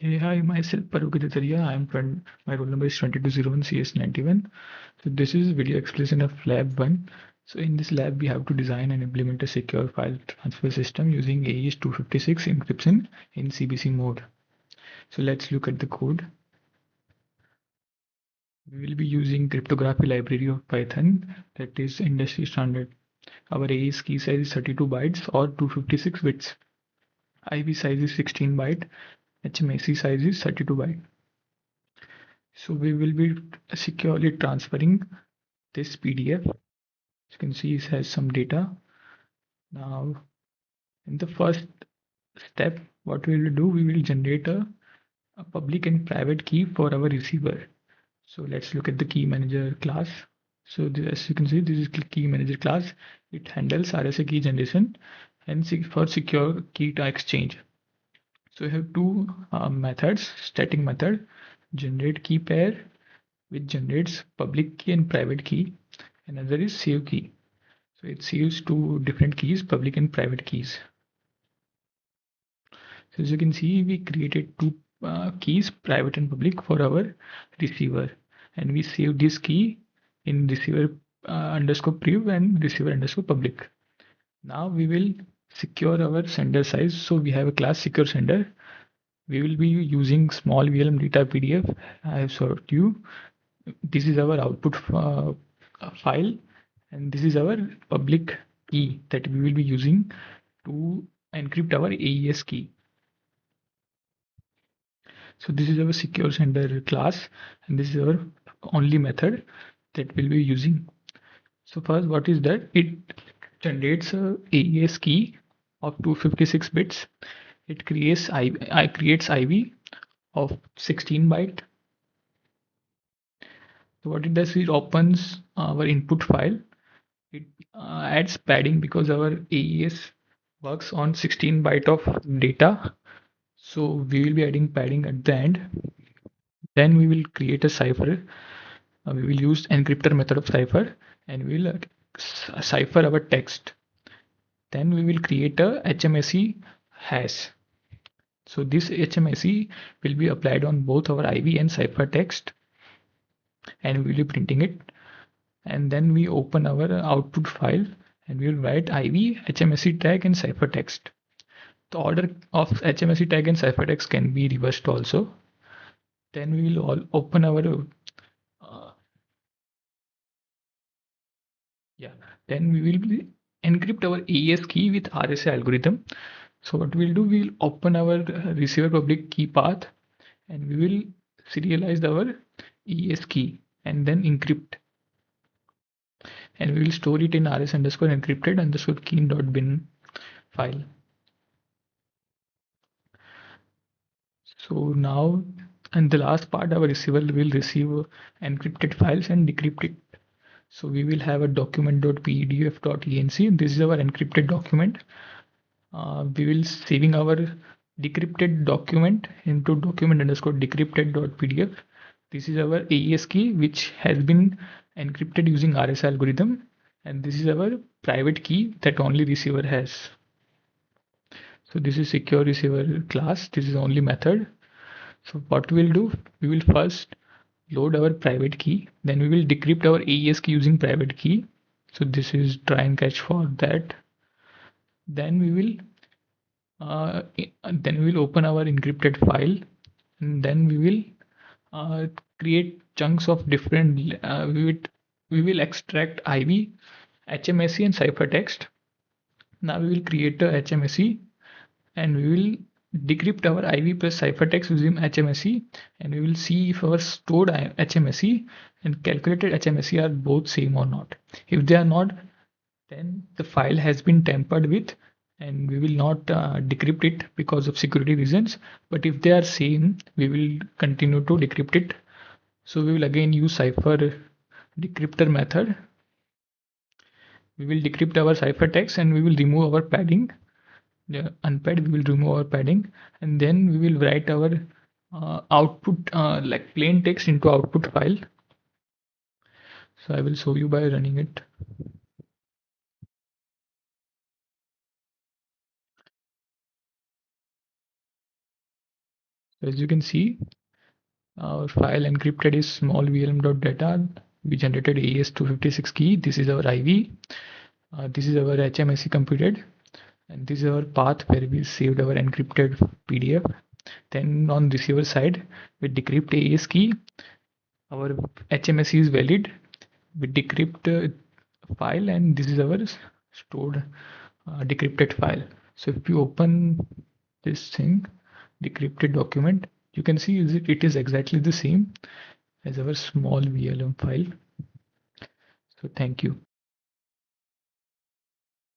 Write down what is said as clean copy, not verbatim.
Hey, hi, myself Parug Tataria. My roll number is 2201 CS91. So this is video explanation of Lab1. So in this lab, we have to design and implement a secure file transfer system using AES 256 encryption in CBC mode. So let's look at the code. We will be using cryptography library of Python that is industry standard. Our AES key size is 32 bytes or 256 bits. IB size is 16 byte. HMAC size is 32 byte. So we will be securely transferring this PDF. As you can see, it has some data. Now, in the first step, what we will do, we will generate a public and private key for our receiver. So let's look at the key manager class. So as you can see, this is key manager class. It handles RSA key generation and for secure key to exchange. So we have two methods, static method, generate key pair, which generates public key and private key. Another is save key. So it saves two different keys, public and private keys. So as you can see, we created two keys, private and public, for our receiver, and we saved this key in receiver underscore priv and receiver underscore public. Now we will secure our sender size. So we have a class secure sender. We will be using small VLM data PDF. I have showed you. This is our output file, and this is our public key that we will be using to encrypt our AES key. So this is our secure sender class, and this is our only method that we'll be using. So first, what is that? It generates a AES key of 256 bits. It creates IV of 16 byte. So what it does is it opens our input file. It adds padding because our AES works on 16 byte of data. So we will be adding padding at the end. Then we will create a cipher. We will use encryptor method of cipher, and we will cipher our text. Then we will create a HMSC hash. So this HMSC will be applied on both our IV and cipher text, and we will be printing it. And then we open our output file, and we will write IV, HMSC tag, and cipher text. The order of HMSC tag and cipher text can be reversed also. Then we will open our then we will be encrypt our AES key with RSA algorithm. So what we'll do, we'll open our receiver public key path, and we will serialize our AES key and then encrypt. And we will store it in rs underscore encrypted underscore key.bin file. So now, and the last part, our receiver will receive encrypted files and decrypt it. So we will have a document.pdf.enc. This is our encrypted document. We will saving our decrypted document into document underscore decrypted.pdf. This is our AES key, which has been encrypted using RS algorithm, and this is our private key that only receiver has. So this is secure receiver class. This is only method. So what we'll do, we will first load our private key, then we will decrypt our AES key using private key. So this is try and catch for that. Then we will open our encrypted file, and then we will create chunks of different we will extract IV, HMSC, and ciphertext. Now we will create a HMSC, and we will decrypt our IV plus ciphertext using HMSC, and we will see if our stored HMSC and calculated HMSC are both same or not. If they are not, then the file has been tampered with, and we will not decrypt it because of security reasons. But if they are same, we will continue to decrypt it. So we will again use cipher decryptor method. We will decrypt our ciphertext, and we will remove our padding. Unpad, we will remove our padding, and then we will write our output like plain text into output file. So I will show you by running it. As you can see, our file encrypted is small vlm.data. We generated AES256 key. This is our IV. This is our HMSC computed, and this is our path where we saved our encrypted PDF. Then on receiver side, we decrypt AES key. Our HMSC is valid. We decrypt file, and this is our stored decrypted file. So if you open this thing, decrypted document, you can see it is exactly the same as our small VLM file. So thank you.